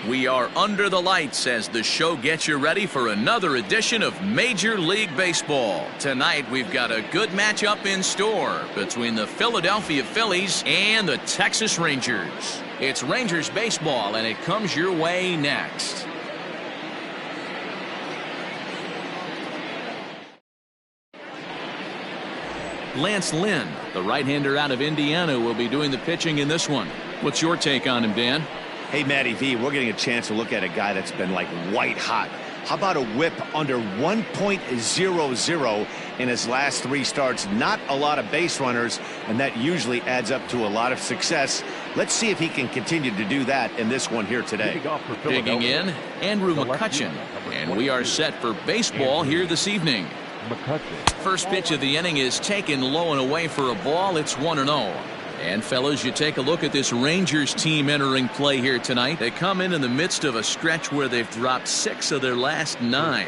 We are under the lights as the show gets you ready for another edition of Major League Baseball. Tonight we've got a good matchup in store between the Philadelphia Phillies and the Texas Rangers. It's Rangers baseball, and it comes your way next. Lynn, the right-hander out of Indiana, will be doing the pitching in this one. What's your take on him, Dan? Hey, Matty V, we're getting a chance to look at a guy that's been like white hot. How about a whip under 1.00 in his last 3 starts? Not a lot of base runners, and that usually adds up to a lot of success. Let's see if he can continue to do that in this one here today. Digging in, Andrew McCutchen, and we are set for baseball here this evening. First pitch of the inning is taken low and away for a ball. It's 1-0. And fellas, you take a look at this Rangers team entering play here tonight. They come in the midst of a stretch where they've dropped 6 of their last 9.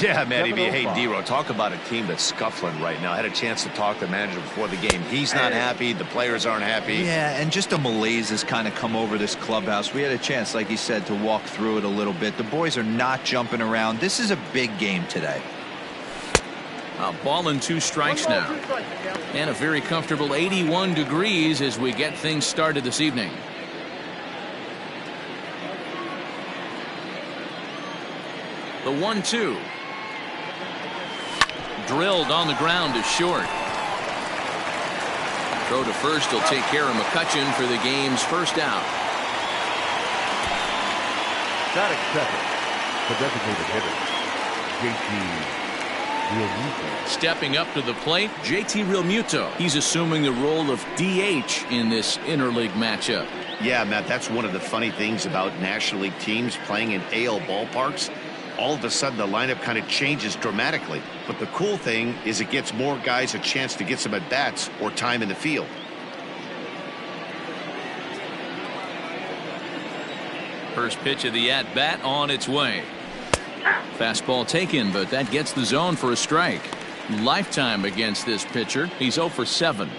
Yeah, Matty B. Hey, D-Ro, talk about a team that's scuffling right now. I had a chance to talk to the manager before the game. He's not happy. The players aren't happy. Yeah, and just a malaise has kind of come over this clubhouse. We had a chance, like you said, to walk through it a little bit. The boys are not jumping around. This is a big game today. A ball and 2 strikes now. And a very comfortable 81 degrees as we get things started this evening. The 1-2. Drilled on the ground to short. Throw to first will take care of McCutchen for the game's first out. Not accepted. The designated hitter, JT. Stepping up to the plate, JT Realmuto. He's assuming the role of DH in this interleague matchup. Yeah, Matt, that's one of the funny things about National League teams playing in AL ballparks. All of a sudden, the lineup kind of changes dramatically. But the cool thing is it gets more guys a chance to get some at-bats or time in the field. First pitch of the at-bat on its way. Fastball taken, but that gets the zone for a strike. Lifetime against this pitcher. He's 0 for 7.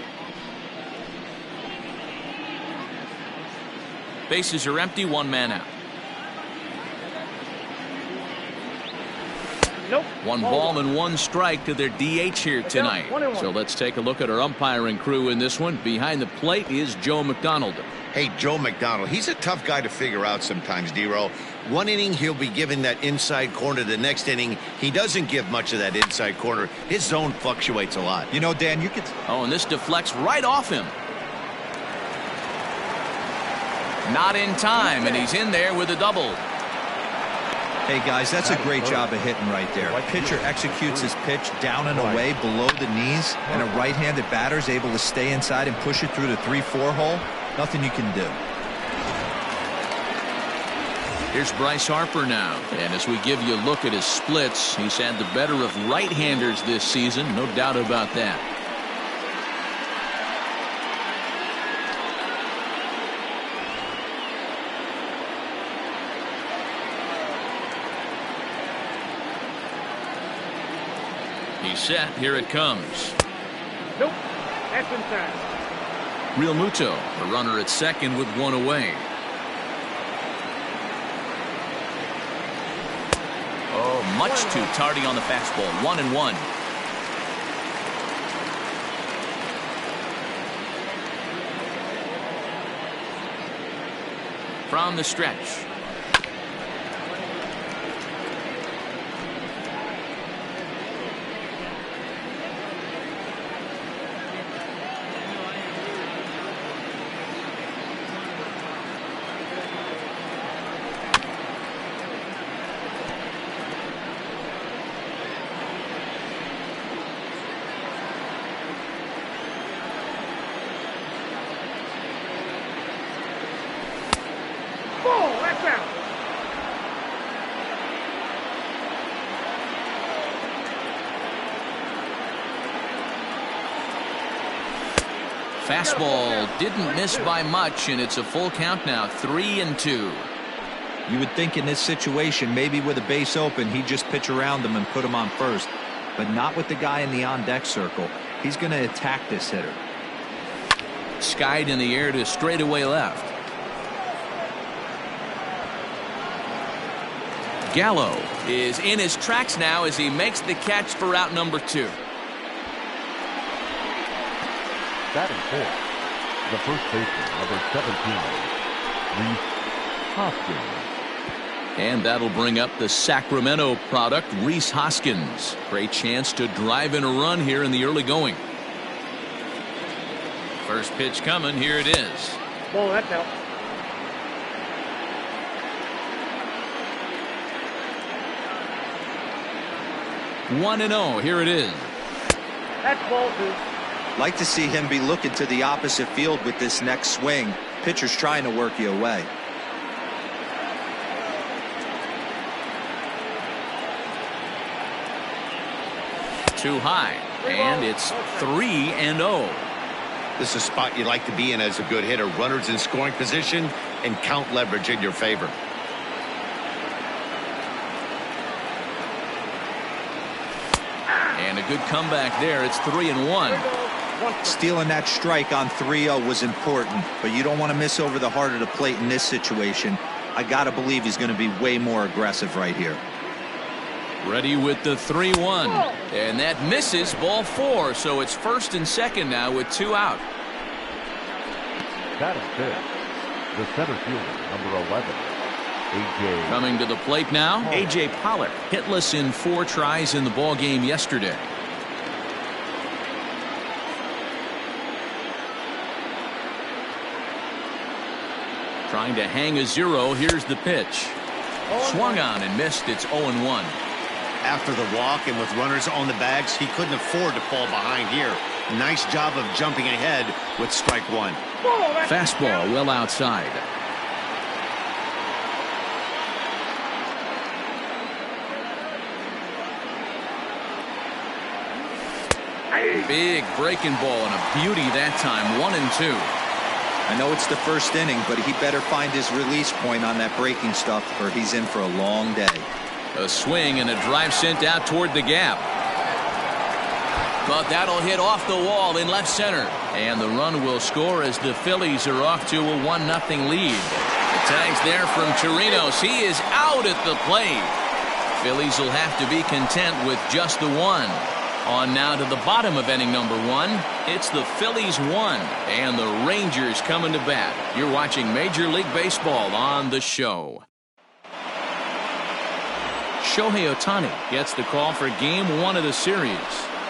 Bases are empty, 1 man out. Nope. 1 ball and 1 strike to their DH here tonight. So let's take a look at our umpiring crew in this one. Behind the plate is Joe McDonald. Hey, Joe McDonald, he's a tough guy to figure out sometimes, D-Ro. One inning, he'll be giving that inside corner. The next inning, he doesn't give much of that inside corner. His zone fluctuates a lot. You know, Dan, you could... Oh, and this deflects right off him. Not in time, and he's in there with a double. Hey, guys, that's a great job of hitting right there. Pitcher executes his pitch down and away below the knees, and a right-handed batter is able to stay inside and push it through the 3-4 hole. Nothing you can do. Here's Bryce Harper now, and as we give you a look at his splits, he's had the better of right-handers this season, no doubt about that. He's set. Here it comes. Nope. That's inside. Realmuto, the runner at second with 1 away. Oh, much too tardy on the fastball. 1-1. From the stretch. Fastball didn't miss by much, and it's a full count now, 3-2. You would think in this situation, maybe with a base open, he'd just pitch around him and put him on first. But not with the guy in the on-deck circle. He's going to attack this hitter. Skied in the air to straightaway left. Gallo is in his tracks now as he makes the catch for out number 2. Batting fourth, the first baseman, number 17, Bryce Harper. And that'll bring up the Sacramento product, Rhys Hoskins. Great chance to drive in a run here in the early going. First pitch coming. Here it is. Ball, that's out. One and 0. Here it is. That's ball 2. Like to see him be looking to the opposite field with this next swing. Pitcher's trying to work you away. Too high, and it's 3-0. This is a spot you like to be in as a good hitter. Runners in scoring position and count leverage in your favor. And a good comeback there. It's 3-1. Stealing that strike on 3-0 was important, but you don't want to miss over the heart of the plate in this situation. I gotta believe he's going to be way more aggressive right here. Ready with the 3-1, and that misses, ball 4, so it's first and second now with 2 out. Batting fifth, the center fielder, number 11, A.J. Coming to the plate now, A.J. Pollock, hitless in 4 tries in the ball game yesterday. Trying to hang a 0. Here's the pitch. Swung on and missed. It's 0-1. After the walk and with runners on the bags, he couldn't afford to fall behind here. Nice job of jumping ahead with strike 1. Fastball well outside. Big breaking ball and a beauty that time. 1-2. I know it's the first inning, but he better find his release point on that breaking stuff or he's in for a long day. A swing and a drive sent out toward the gap. But that'll hit off the wall in left center. And the run will score as the Phillies are off to a 1-0 lead. The tag's there from Chirinos. He is out at the plate. Phillies will have to be content with just the 1. On now to the bottom of inning number 1. It's the Phillies 1 and the Rangers coming to bat. You're watching Major League Baseball on the show. Shohei Ohtani gets the call for game 1 of the series.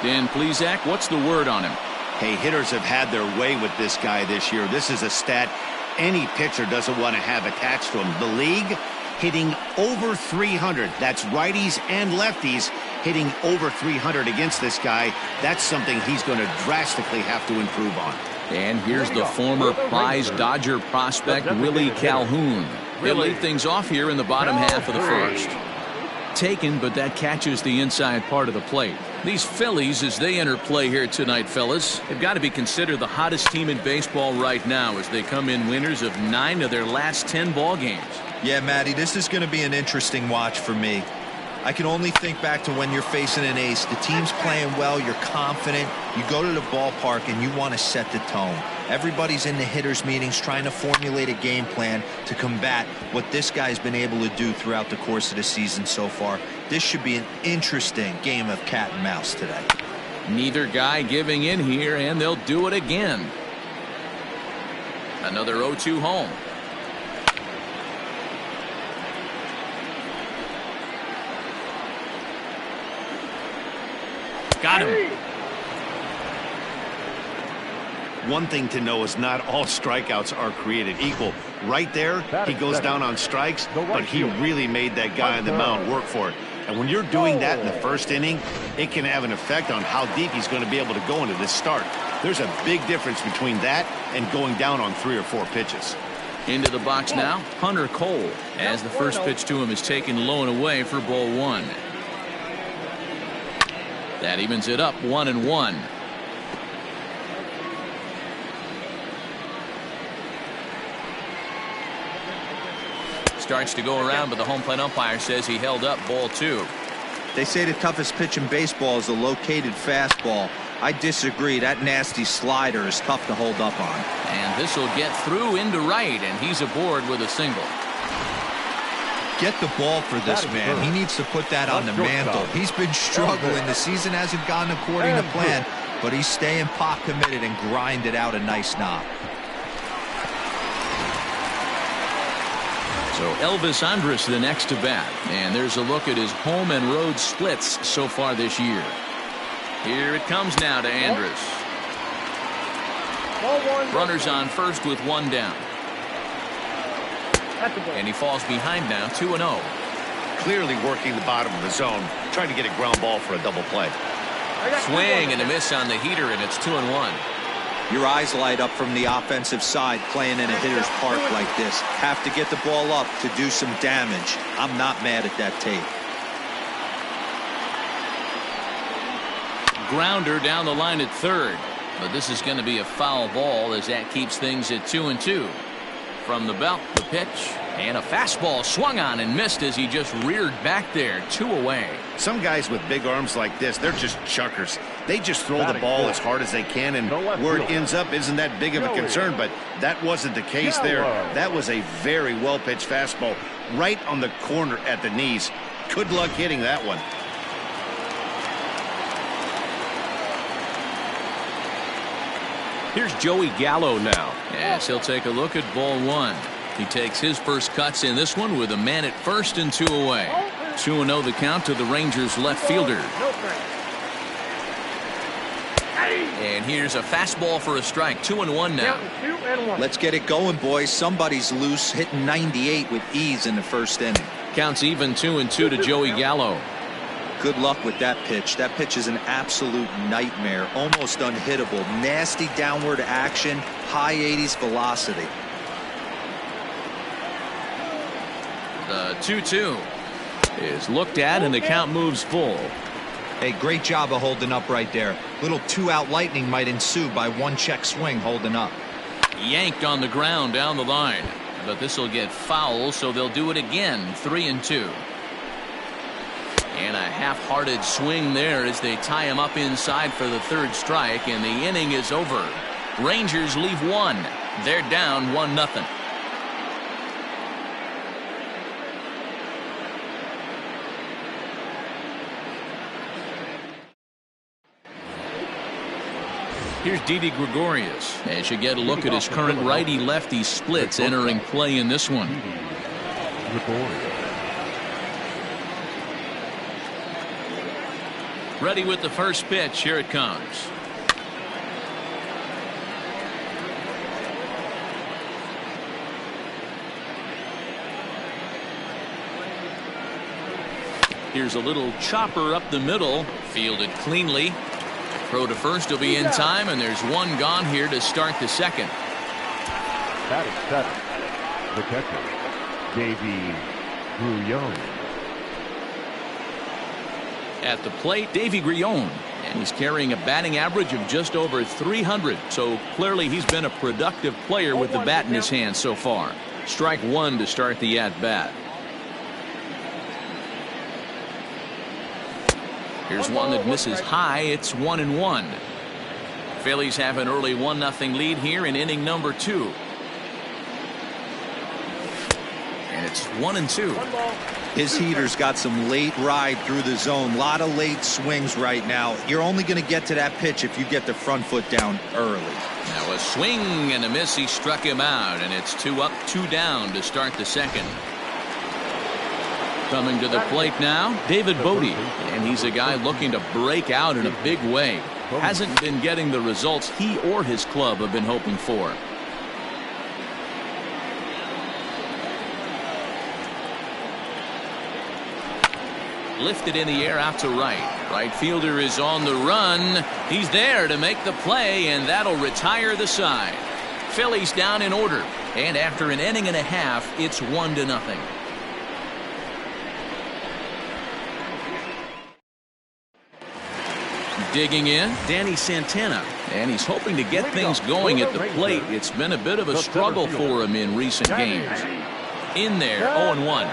Dan Plesac, what's the word on him? Hey, hitters have had their way with this guy this year. This is a stat any pitcher doesn't want to have attached to him. The league hitting over 300. That's righties and lefties hitting over 300 against this guy. That's something he's going to drastically have to improve on. And here's the former prize Dodger prospect, Willie Calhoun. He'll lead things off here in the bottom half of the first. Taken, but that catches the inside part of the plate. These Phillies, as they enter play here tonight, fellas, have got to be considered the hottest team in baseball right now as they come in winners of 9 of their last 10 ball games. Yeah, Matty, this is going to be an interesting watch for me. I can only think back to when you're facing an ace. The team's playing well, you're confident, you go to the ballpark and you want to set the tone. Everybody's in the hitters meetings trying to formulate a game plan to combat what this guy's been able to do throughout the course of the season so far. This should be an interesting game of cat and mouse today. Neither guy giving in here, and they'll do it again. Another 0-2 home. Got him. One thing to know is not all strikeouts are created equal. Right there, he goes down on strikes, but he really made that guy on the mound work for it. And when you're doing that in the first inning, it can have an effect on how deep he's going to be able to go into this start. There's a big difference between that and going down on 3 or 4 pitches. Into the box now, Hunter Cole, as the first pitch to him is taken low and away for ball 1. That evens it up 1-1. Starts to go around, but the home plate umpire says he held up ball 2. They say the toughest pitch in baseball is a located fastball. I disagree. That nasty slider is tough to hold up on. And this will get through into right, and he's aboard with a single. Get the ball for this man. He needs to put that on the mantle. He's been struggling. The season hasn't gone according to plan, but he's staying pot committed and grinded out a nice knock. So Elvis Andrus the next to bat, and there's a look at his home and road splits so far this year. Here it comes now to Andrus. Runners on first with one down. And he falls behind now, 2-0. Clearly working the bottom of the zone, trying to get a ground ball for a double play. Swing and a miss on the heater, and it's 2-1. Your eyes light up from the offensive side playing in a hitter's park like this. Have to get the ball up to do some damage. I'm not mad at that tape. Grounder down the line at third, but this is going to be a foul ball as that keeps things at 2-2. From the belt, the pitch, and a fastball swung on and missed as he just reared back there. 2 away. Some guys with big arms like this, they're just chuckers. They just throw the ball as hard as they can, and where it ends up isn't that big of a concern, but that wasn't the case there. That was a very well-pitched fastball right on the corner at the knees. Good luck hitting that one. Here's Joey Gallo now, as he'll take a look at ball one. He takes his first cuts in this one with a man at first and 2 away. 2-0 the count to the Rangers left fielder. And here's a fastball for a strike. 2-1 now. Let's get it going, boys. Somebody's loose, hitting 98 with ease in the first inning. Counts even 2-2 to Joey Gallo. Good luck with that pitch. That pitch is an absolute nightmare. Almost unhittable. Nasty downward action. High 80s velocity. The 2-2 is looked at, and the count moves full. Hey, great job of holding up right there. Little 2-out lightning might ensue by one check swing holding up. Yanked on the ground down the line, but this will get foul, so they'll do it again. 3-2. And a half-hearted swing there as they tie him up inside for the third strike, and the inning is over. Rangers leave one. They're down 1-0. Here's Didi Gregorius as you get a look at his current righty-lefty splits entering play in this one. Ready with the first pitch. Here it comes. Here's a little chopper up the middle, fielded cleanly. Throw to first will be in time, and there's one gone here to start the second. Batting seventh, the catcher, Davey Grullon. At the plate, Davey Grullon, and he's carrying a batting average of just over 300, so clearly he's been a productive player with the bat in his hand so far. Strike one to start the at-bat. Here's one that misses high. It's 1-1. Phillies have an early 1-0 lead here in inning number 2. And it's 1-2. His heater's got some late ride through the zone. A lot of late swings right now. You're only going to get to that pitch if you get the front foot down early. Now a swing and a miss. He struck him out, and it's 2 up, 2 down to start the second. Coming to the plate now, David Bodi, and he's a guy looking to break out in a big way. Hasn't been getting the results he or his club have been hoping for. Lifted in the air out to right. Right fielder is on the run. He's there to make the play, and that'll retire the side. Phillies down in order, and after an inning and a half, it's 1-0. Digging in, Danny Santana, and he's hoping to get things going at the plate. It's been a bit of a struggle for him in recent games. In there, 0-1.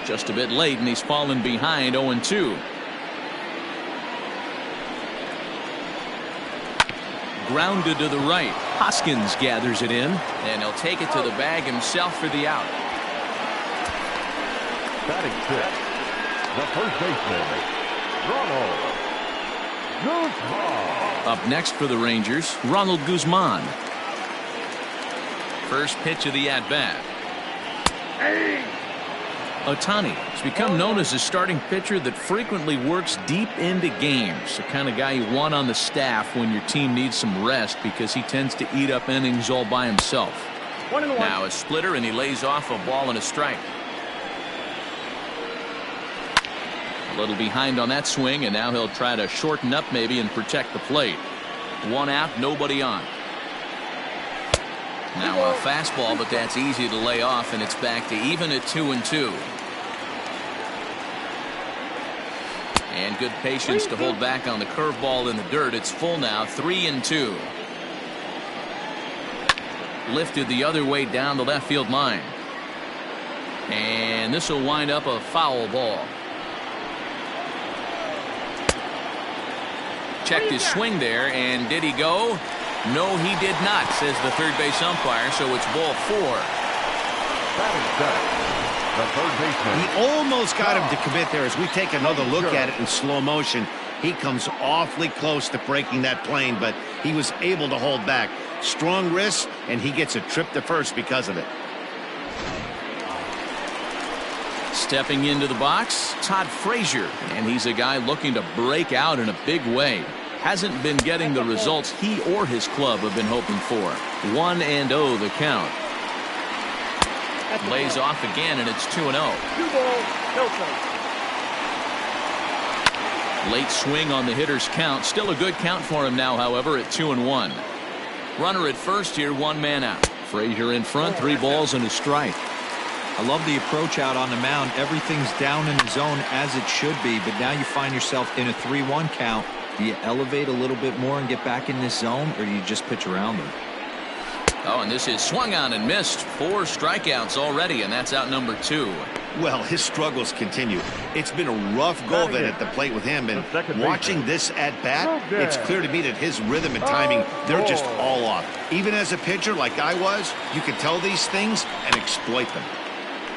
Just a bit late, and he's fallen behind. 0-2. Grounded to the right. Hoskins gathers it in, and he'll take it to the bag himself for the out. Batting fifth, the first baseman, Ronald Guzman. Up next for the Rangers, Ronald Guzman. First pitch of the at-bat. Ohtani has become known as a starting pitcher that frequently works deep into games. The kind of guy you want on the staff when your team needs some rest because he tends to eat up innings all by himself. Now a splitter, and he lays off a ball and a strike. A little behind on that swing, and now he'll try to shorten up maybe and protect the plate. One out, nobody on. Now a fastball, but that's easy to lay off, and it's back to even at 2-2. And good patience to hold back on the curveball in the dirt. It's full now, 3-2. Lifted the other way down the left field line. And this will wind up a foul ball. Checked his swing there, and did he go? No, he did not, says the third base umpire, so it's ball 4. The third baseman. He almost got him to commit there. As we take another look at it in slow motion, he comes awfully close to breaking that plane, but he was able to hold back. Strong wrist, and he gets a trip to first because of it. Stepping into the box, Todd Frazier, and he's a guy looking to break out in a big way. Hasn't been getting the results he or his club have been hoping for. 1-0 the count. Lays off again, and it's 2-0. 2 balls, no strikes. Late swing on the hitter's count. Still a good count for him now, however, at 2-1. Runner at first here, 1 man out. Frazier in front, 3 balls and a strike. I love the approach out on the mound. Everything's down in the zone as it should be, but now you find yourself in a 3-1 count. Do you elevate a little bit more and get back in this zone, or do you just pitch around them? Oh, and this is swung on and missed. 4 strikeouts already, and that's out number 2. Well, his struggles continue. It's been a rough go of it at the plate with him, and watching this at bat, it's clear to me that his rhythm and timing, they're just all off. Even as a pitcher like I was, you can tell these things and exploit them.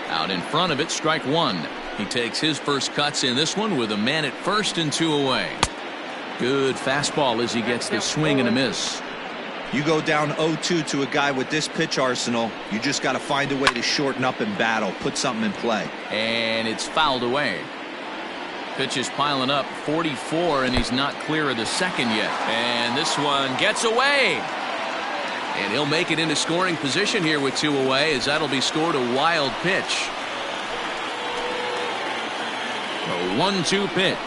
Out in front of it, strike 1. He takes his first cuts in this one with a man at first and 2 away. Good fastball as he gets the swing and a miss. You go down 0-2 to a guy with this pitch arsenal, you just got to find a way to shorten up and battle, put something in play. And it's fouled away. Pitch is piling up, 44, and he's not clear of the second yet. And this one gets away. And he'll make it into scoring position here with 2 away, as that'll be scored a wild pitch. A 1-2 pitch.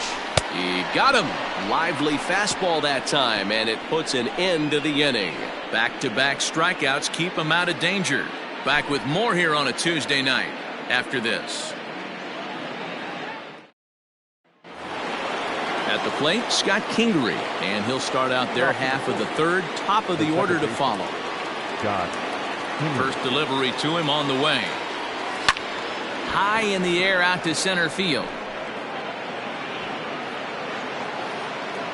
He got him. Lively fastball that time, and it puts an end to the inning. Back-to-back strikeouts keep him out of danger. Back with more here on a Tuesday night after this. At the plate, Scott Kingery, and he'll start out their half of the third. Top of the order to follow. First delivery to him on the way. High in the air out to center field.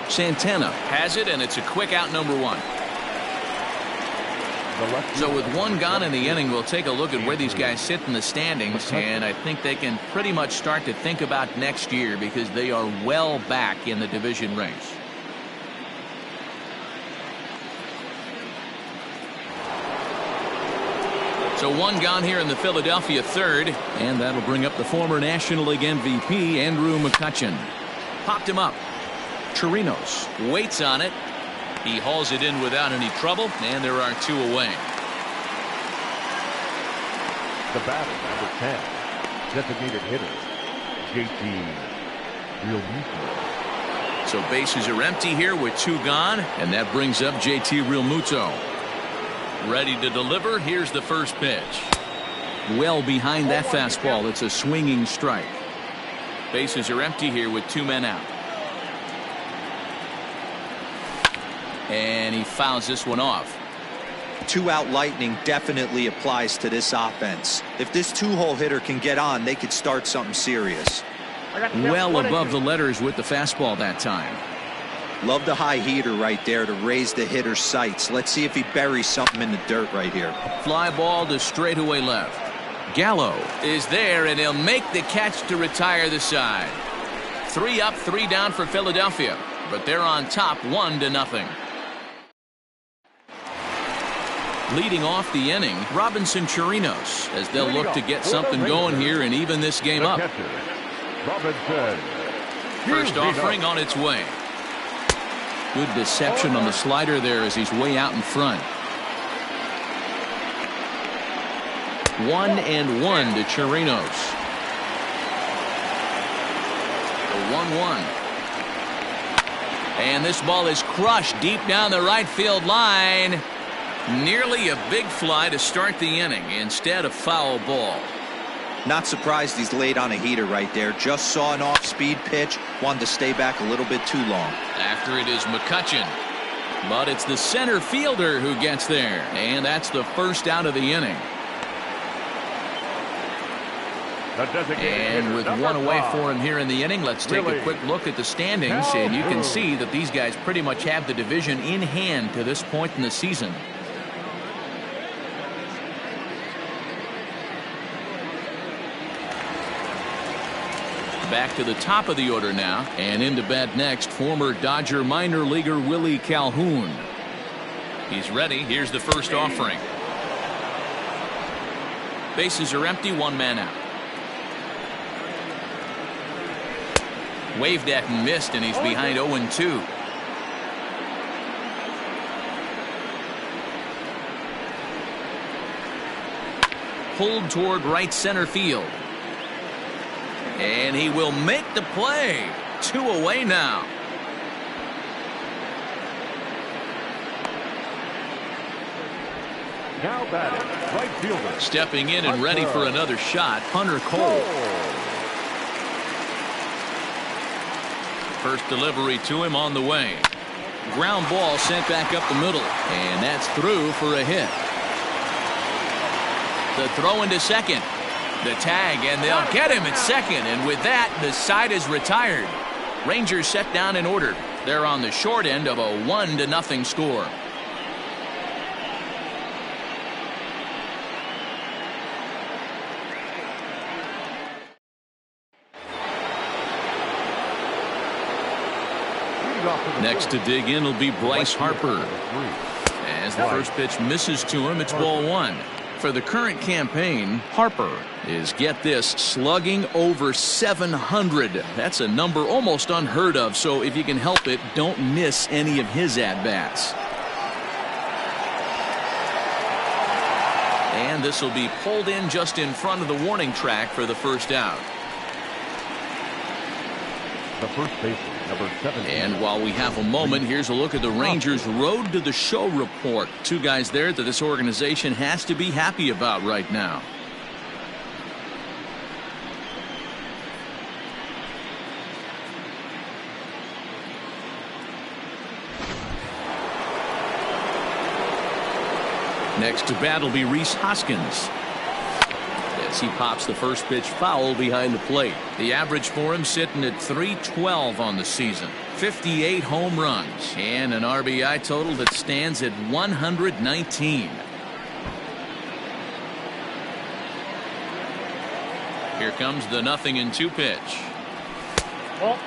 Santana has it, and it's a quick out, number 1. So with 1 gone in the inning, we'll take a look at where these guys sit in the standings, and I think they can pretty much start to think about next year because they are well back in the division race. So 1 gone here in the Philadelphia third, and that'll bring up the former National League MVP, Andrew McCutchen. Popped him up. Chirinos waits on it. He hauls it in without any trouble, and there are 2 away. The batter, number 10, designated hitter, JT Realmuto. So bases are empty here with 2 gone, and that brings up JT Realmuto. Ready to deliver. Here's the first pitch. Well behind that fastball. It's a swinging strike. Bases are empty here with 2 men out. And he fouls this one off. 2-out lightning definitely applies to this offense. If this 2-hole hitter can get on, they could start something serious. Well above the letters with the fastball that time. Love the high heater right there to raise the hitter's sights. Let's see if he buries something in the dirt right here. Fly ball to straightaway left. Gallo is there, and he'll make the catch to retire the side. 3 up, 3 down for Philadelphia, but they're on top 1-0. Leading off the inning, Robinson Chirinos, as they'll look to get something going here and even this game up. First offering on its way. Good deception on the slider there as he's way out in front. 1-1 to Chirinos. The 1-1. And this ball is crushed deep down the right field line. Nearly a big fly to start the inning instead of foul ball. Not surprised he's laid on a heater right there. Just saw an off-speed pitch. Wanted to stay back a little bit too long. After it is McCutchen. But it's the center fielder who gets there. And that's the first out of the inning. And with 1 away for him here in the inning, let's take a quick look at the standings. And you can see that these guys pretty much have the division in hand to this point in the season. Back to the top of the order now, and into bat next, former Dodger minor leaguer Willie Calhoun. He's ready. Here's the first offering. Bases are empty, 1 man out. Waved at and missed, and he's behind 0-2. Pulled toward right center field. And he will make the play. 2 away now. Now batting, right fielder. Stepping in and ready for another shot, Hunter Cole. First delivery to him on the way. Ground ball sent back up the middle. And that's through for a hit. The throw into second. The tag, and they'll get him at second, and with that, the side is retired. Rangers set down in order. They're on the short end of a 1-0 score. Next to dig in will be Bryce Harper. As the first pitch misses to him, it's ball 1. For the current campaign, Harper is, get this, slugging over 700. That's a number almost unheard of, so if you can help it, don't miss any of his at-bats. And this will be pulled in just in front of the warning track for the first out. The first baseman, number 17. And while we have a moment, here's a look at the Rangers' road to the show report. 2 guys there that this organization has to be happy about right now. Next to bat will be Rhys Hoskins. As he pops the first pitch foul behind the plate. The average for him sitting at .312 on the season. 58 home runs and an RBI total that stands at 119. Here comes the 0-2 pitch. Ball.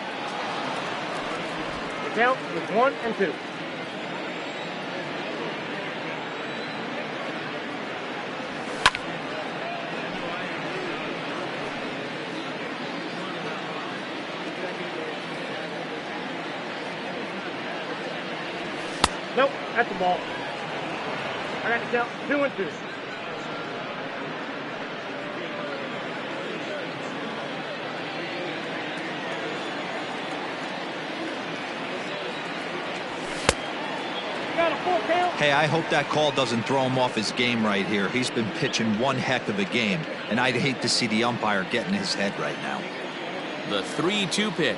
The count is 1-2. Nope, that's the ball. I got to count 2-2. Got a full count. Hey, I hope that call doesn't throw him off his game right here. He's been pitching one heck of a game, and I'd hate to see the umpire get in his head right now. The 3-2 pitch.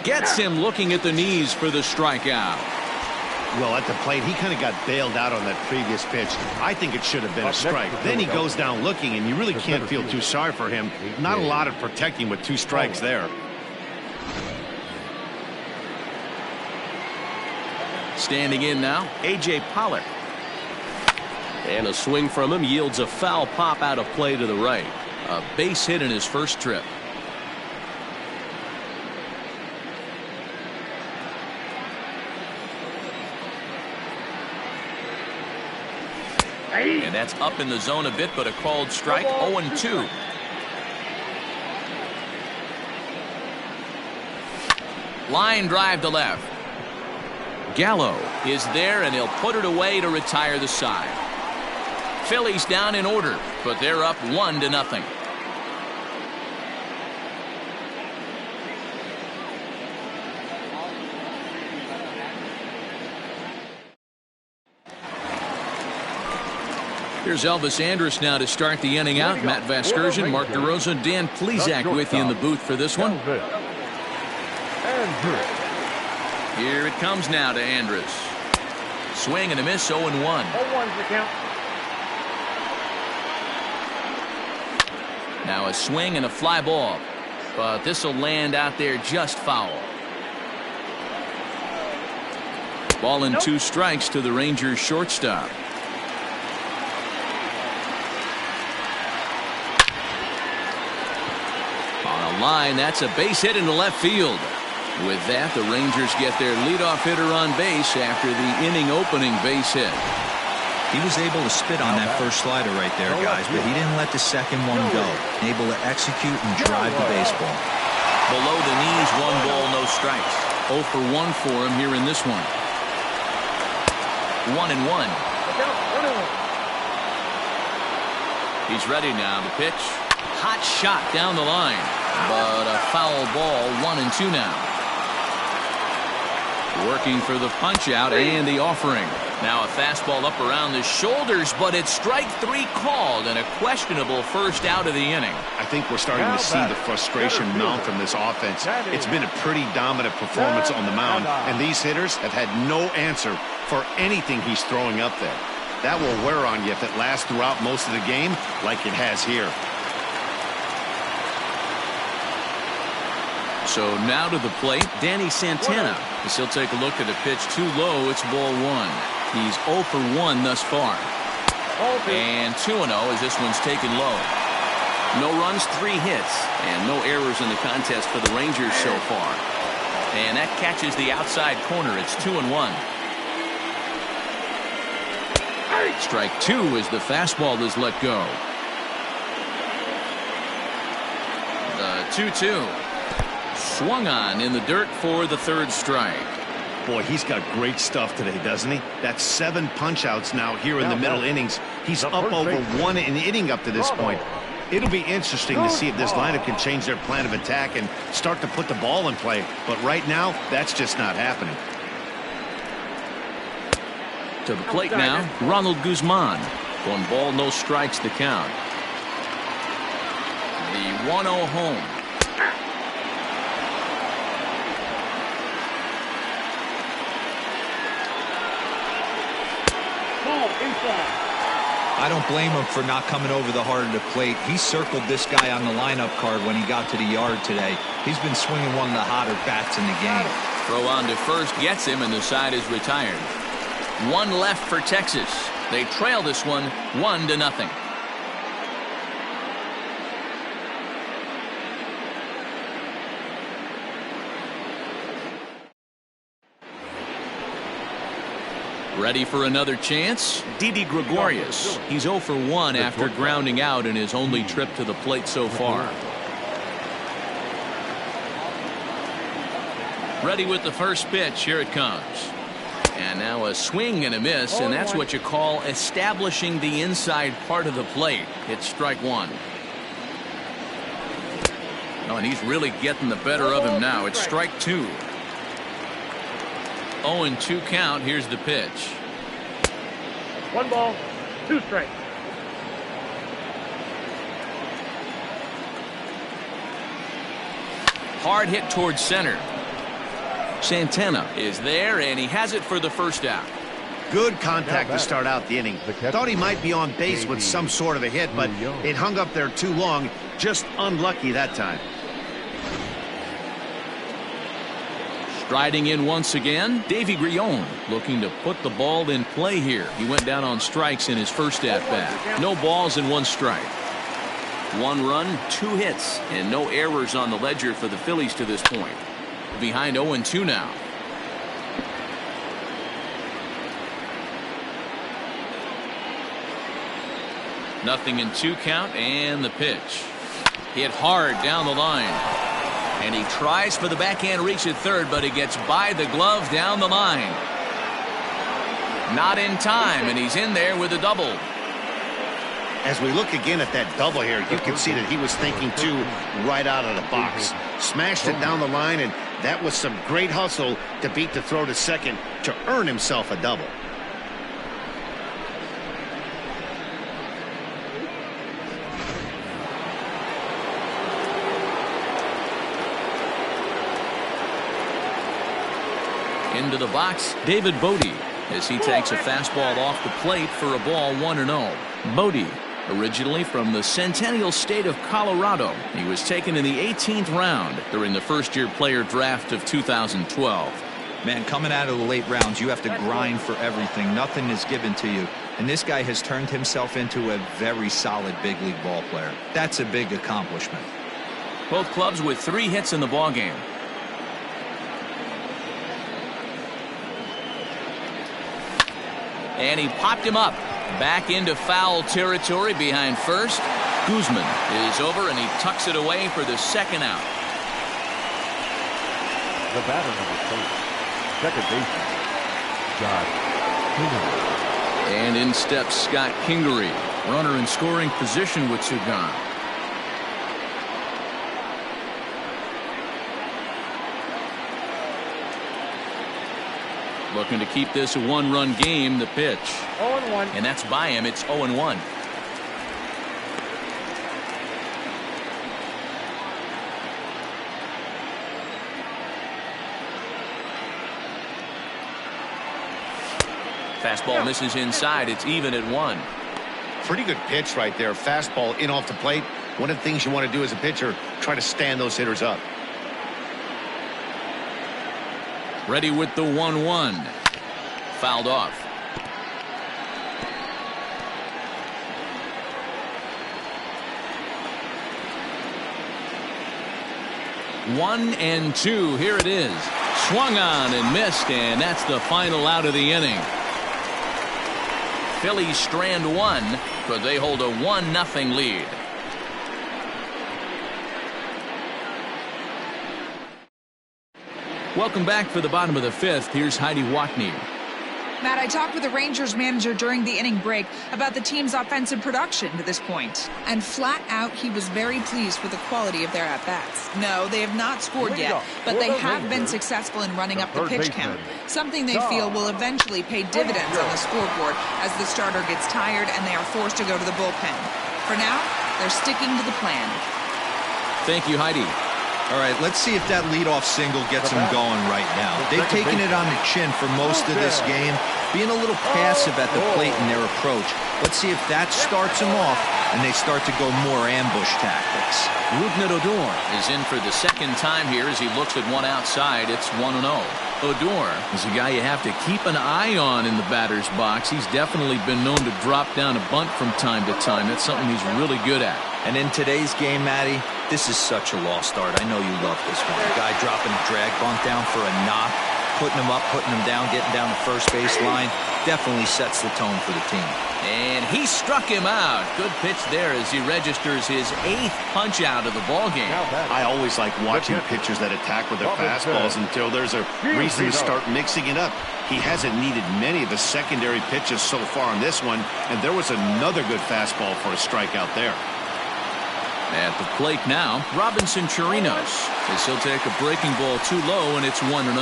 Gets him looking at the knees for the strikeout. Well, at the plate, he kind of got bailed out on that previous pitch. I think it should have been a strike. Then he goes down looking, and you really can't feel too sorry for him. Not a lot of protecting with 2 strikes there. Standing in now, A.J. Pollock. And a swing from him yields a foul pop out of play to the right. A base hit in his first trip. And that's up in the zone a bit, but a called strike. 0-2. Line drive to left. Gallo is there, and he'll put it away to retire the side. Phillies down in order, but they're up 1-0. Here's Elvis Andrus now to start the inning out. Matt Vasgersian, Mark DeRosa, Dan Plesac with you in the booth for this one. Here it comes now to Andrus. Swing and a miss, 0-1. 0-1's the count. Now a swing and a fly ball, but this will land out there just foul. Ball and 2 strikes to the Rangers shortstop. On a line, that's a base hit into left field. With that, the Rangers get their leadoff hitter on base after the inning opening base hit. He was able to spit on that first slider right there, guys, but he didn't let the second one go. Able to execute and drive the baseball. Below the knees, 1 ball, no strikes. 0 for 1 for him here in this one. 1-1. He's ready now to pitch. Hot shot down the line, but a foul ball. 1-2 now. Working for the punch out and the offering. Now a fastball up around the shoulders, but it's strike 3 called and a questionable first out of the inning. I think we're starting to see the frustration mount from this offense. It's been a pretty dominant performance on the mound, and these hitters have had no answer for anything he's throwing up there. That will wear on you if it lasts throughout most of the game like it has here. So now to the plate, Danny Santana. As he'll take a look at the pitch too low. It's ball 1. He's 0 for 1 thus far. And 2-0 as this one's taken low. No runs, 3 hits, and no errors in the contest for the Rangers so far. And that catches the outside corner. It's 2-1. Strike 2 as the fastball is let go. The 2-2. Swung on in the dirt for the 3rd strike. Boy, he's got great stuff today, doesn't he? That's 7 punch-outs now here in the middle innings. He's up over 1 an inning up to this point. It'll be interesting to see if this lineup can change their plan of attack and start to put the ball in play. But right now, that's just not happening. To the plate now, Ronald Guzman. 1 ball, no strikes the count. The 1-0 home. I don't blame him for not coming over the heart of the plate. He circled this guy on the lineup card when he got to the yard today. He's been swinging one of the hotter bats in the game. Throw on to first gets him, and the side is retired. 1 left for Texas. They trail this one 1-0. Ready for another chance? Didi Gregorius. He's 0 for 1 after grounding out in his only trip to the plate so far. Ready with the first pitch. Here it comes. And now a swing and a miss, and that's what you call establishing the inside part of the plate. It's strike 1. Oh, and he's really getting the better of him now. It's strike 2. 0-2 count. Here's the pitch. 1 ball, 2 strikes. Hard hit towards center. Santana is there, and he has it for the first out. Good contact to start out the inning. Thought he might be on base with some sort of a hit, but it hung up there too long. Just unlucky that time. Striding in once again, Davy Grion looking to put the ball in play here. He went down on strikes in his first at-bat. No balls and 1 strike. 1 run, 2 hits, and no errors on the ledger for the Phillies to this point. Behind 0-2 now. Nothing in 2 count, and the pitch. Hit hard down the line. And he tries for the backhand reach at third, but he gets by the glove down the line. Not in time, and he's in there with a double. As we look again at that double here, you can see that he was thinking too right out of the box. Smashed it down the line, and that was some great hustle to beat the throw to second to earn himself a double. Into the box, David Bodi, as he takes a fastball off the plate for a ball 1-0. Bodi, originally from the Centennial State of Colorado. He was taken in the 18th round during the first-year player draft of 2012. Man, coming out of the late rounds, you have to grind for everything. Nothing is given to you. And this guy has turned himself into a very solid big league ball player. That's a big accomplishment. Both clubs with 3 hits in the ballgame. And he popped him up. Back into foul territory behind first. Guzman is over, and he tucks it away for the second out. The batter number 3, second baseman, Scott Kingery. And in steps Scott Kingery. Runner in scoring position with 2 gone. Looking to keep this a 1-run game. The pitch. 0-1. And that's by him. It's 0-1. Fastball misses inside. It's even at 1. Pretty good pitch right there. Fastball in off the plate. One of the things you want to do as a pitcher, try to stand those hitters up. Ready with the 1-1. Fouled off. One and two. Here it is. Swung on and missed, and that's the final out of the inning. Phillies strand 1, but they hold a 1-0 lead. Welcome back for the bottom of the 5th. Here's Heidi Watney. Matt, I talked with the Rangers manager during the inning break about the team's offensive production to this point. And flat out, he was very pleased with the quality of their at-bats. No, they have not scored yet, but they have been successful in running up the pitch count, something they feel will eventually pay dividends on the scoreboard as the starter gets tired and they are forced to go to the bullpen. For now, they're sticking to the plan. Thank you, Heidi. All right, let's see if that leadoff single gets them going right now. They've taken it on the chin for most of this game, being a little passive at the plate in their approach. Let's see if that starts them off and they start to go more ambush tactics. Rougned Odor is in for the second time here as he looks at one outside. It's 1-0. Odor is a guy you have to keep an eye on in the batter's box. He's definitely been known to drop down a bunt from time to time. That's something he's really good at. And in today's game, Matty, this is such a lost art. I know you love this one. The guy dropping a drag bunt down for a knock, putting him up, putting him down, getting down the first base line, definitely sets the tone for the team. And he struck him out. Good pitch there as he registers his 8th punch out of the ballgame. I always like watching pitchers that attack with their fastballs until there's a reason to start mixing it up. He hasn't needed many of the secondary pitches so far on this one, and there was another good fastball for a strikeout there. At the plate now, Robinson Chirinos, as he'll take a breaking ball too low, and it's 1-0.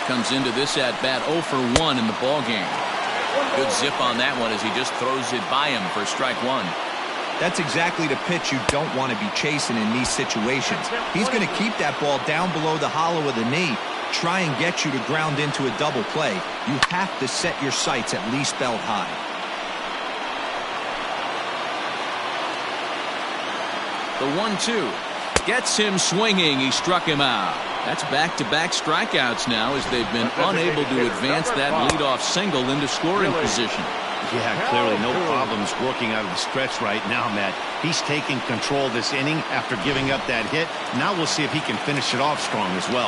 Comes into this at-bat 0 for 1 in the ballgame. Good zip on that one as he just throws it by him for strike 1. That's exactly the pitch you don't want to be chasing in these situations. He's going to keep that ball down below the hollow of the knee, try and get you to ground into a double play. You have to set your sights at least belt high. The 1-2 gets him swinging. He struck him out. That's back-to-back strikeouts now as they've been unable to advance that leadoff single into scoring position. Yeah, clearly no problems working out of the stretch right now, Matt. He's taking control this inning after giving up that hit. Now we'll see if he can finish it off strong as well.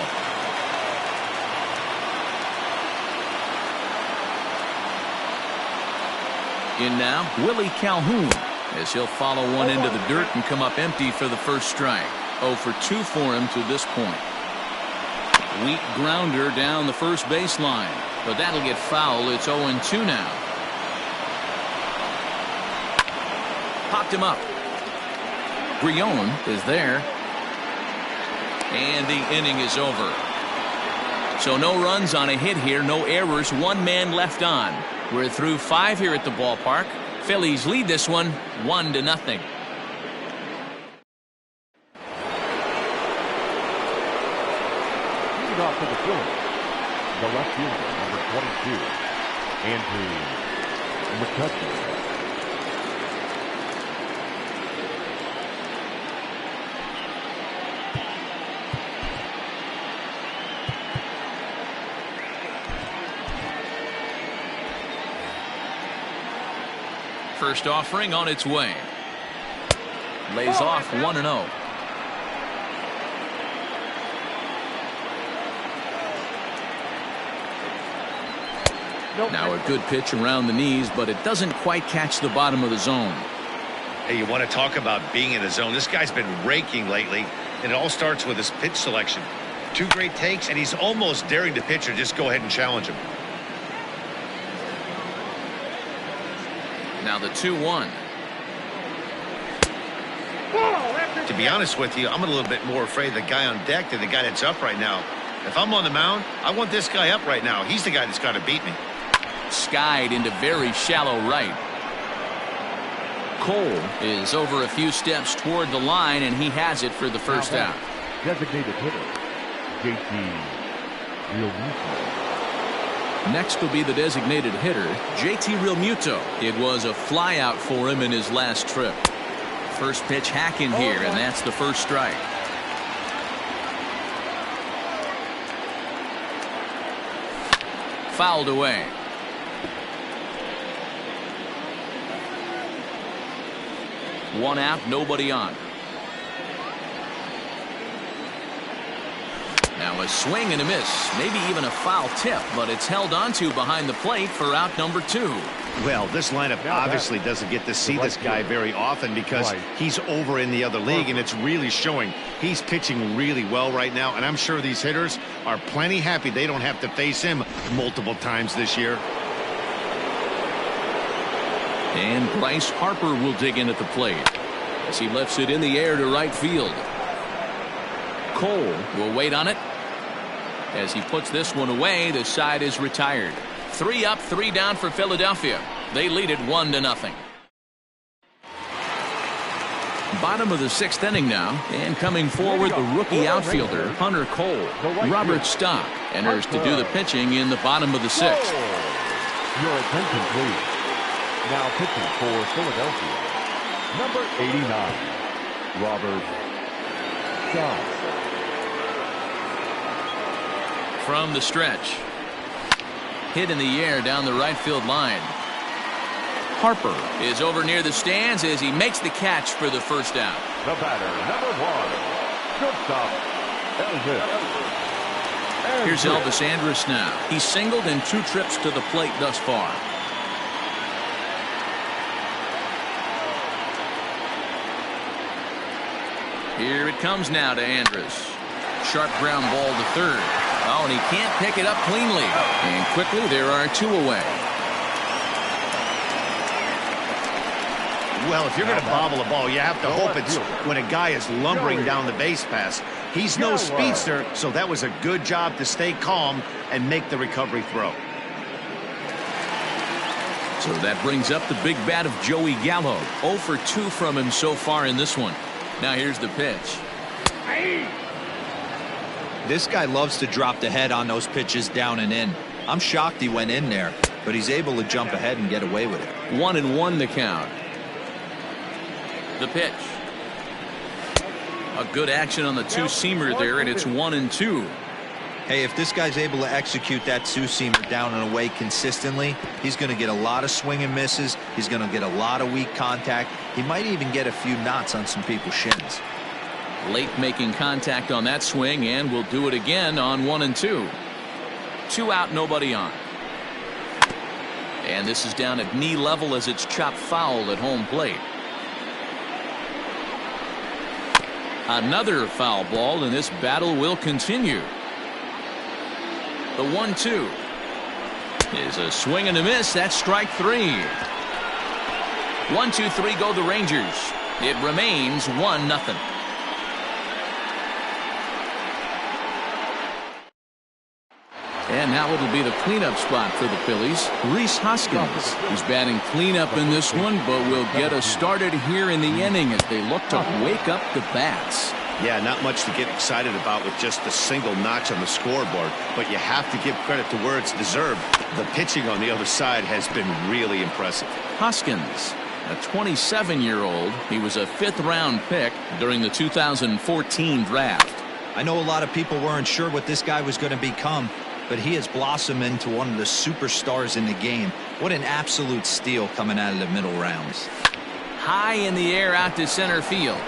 In now, Willie Calhoun, as he'll follow one into the dirt and come up empty for the first strike. 0 for 2 for him to this point. Weak grounder down the first baseline, but that'll get foul. It's 0-2 now. Popped him up. Grion is there. And the inning is over. So no runs on a hit here, no errors, 1 man left on. We're through 5 here at the ballpark. Phillies lead this one 1-0. Leading off to the Phillies, the left fielder, number 22, Andrew McCutcheon. First offering on its way. Lays off 1-0. Now a good pitch around the knees, but it doesn't quite catch the bottom of the zone. Hey, you want to talk about being in the zone? This guy's been raking lately, and it all starts with his pitch selection. 2 great takes, and he's almost daring the pitcher just go ahead and challenge him. Now the 2-1. To be honest with you, I'm a little bit more afraid of the guy on deck than the guy that's up right now. If I'm on the mound, I want this guy up right now. He's the guy that's got to beat me. Skied into very shallow right. Cole is over a few steps toward the line, and he has it for the first out. Designated hitter, JT Realmuto. Next will be the designated hitter, JT Realmuto. It was a flyout for him in his last trip. First pitch hack in here, and that's the first strike. Fouled away. One out, nobody on. Now a swing and a miss, maybe even a foul tip, but it's held onto behind the plate for out number 2. Well, this lineup obviously doesn't get to see this guy very often because he's over in the other league, and it's really showing. He's pitching really well right now, and I'm sure these hitters are plenty happy they don't have to face him multiple times this year. And Bryce Harper will dig in at the plate as he lifts it in the air to right field. Cole will wait on it. As he puts this one away, the side is retired. 3 up, 3 down for Philadelphia. They lead it 1-0. Bottom of the 6th inning now, and coming forward the rookie outfielder Hunter Cole. Robert Stock enters to do the pitching in the bottom of the 6th. Your attention, please. Now pitching for Philadelphia, number 89, Robert Stock. From the stretch. Hit in the air down the right field line. Harper is over near the stands as he makes the catch for the first out. The batter, number 1, shortstop, Elvis. Here's Elvis Andrus now. He's singled in 2 trips to the plate thus far. Here it comes now to Andrus. Sharp ground ball to third. Oh, and he can't pick it up cleanly. And quickly there are 2 away. Well, if you're going to bobble a ball, you have to hope it's when a guy is lumbering down the base pass. He's no speedster, so that was a good job to stay calm and make the recovery throw. So that brings up the big bat of Joey Gallo. 0 for 2 from him so far in this one. Now here's the pitch. This guy loves to drop the head on those pitches down and in. I'm shocked he went in there, but he's able to jump ahead and get away with it. 1-1 the count. The pitch. A good action on the two-seamer there, and it's 1-2. Hey, if this guy's able to execute that two-seamer down and away consistently, he's going to get a lot of swing and misses. He's going to get a lot of weak contact. He might even get a few knots on some people's shins. Late making contact on that swing, and will do it again on 1-2. 2 out, nobody on. And this is down at knee level as it's chopped foul at home plate. Another foul ball, and this battle will continue. The 1-2 is a swing and a miss. That's strike 3. 1-2-3 go the Rangers. It remains 1-0. And now it'll be the cleanup spot for the Phillies. Rhys Hoskins. He's batting cleanup in this one, but will get us started here in the inning as they look to wake up the bats. Yeah, not much to get excited about with just a single notch on the scoreboard, but you have to give credit to where it's deserved. The pitching on the other side has been really impressive. Hoskins, a 27-year-old. He was a 5th-round pick during the 2014 draft. I know a lot of people weren't sure what this guy was going to become, but he has blossomed into one of the superstars in the game. What an absolute steal coming out of the middle rounds. High in the air out to center field.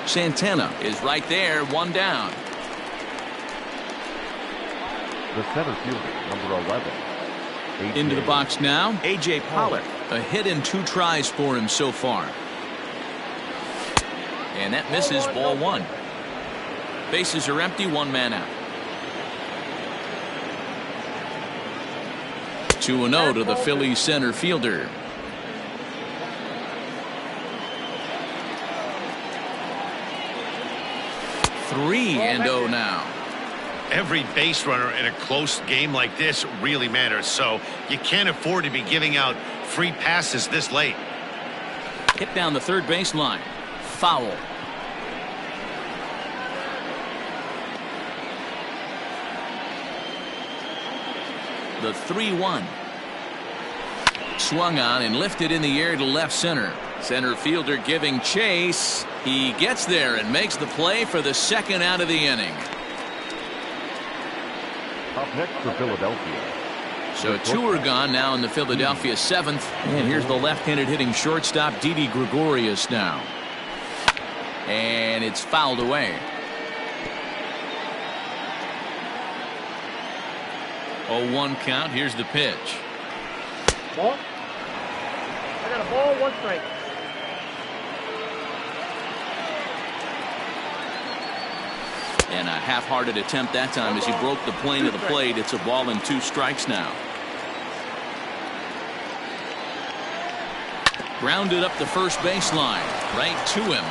Santana is right there, 1 down. The center fielder, number 11. Into the box now, A.J. Pollock. A hit and 2 tries for him so far. And that misses, ball 1. Bases are empty, 1 man out. 2-0 to the Phillies center fielder. 3-0 now. Every base runner in a close game like this really matters, so you can't afford to be giving out free passes this late. Hit down the third baseline. Foul. The 3-1. Swung on and lifted in the air to left center. Center fielder giving chase. He gets there and makes the play for the 2nd out of the inning. Up next for Philadelphia. So 2 are gone now in the Philadelphia 7th. And here's the left-handed hitting shortstop Didi Gregorius now. And it's fouled away. 0-1 count. Here's the pitch. Ball. I got a ball, 1 strike. And a half-hearted attempt that time as he broke the plane of the plate. It's a ball and 2 strikes now. Grounded up the first baseline. Right to him.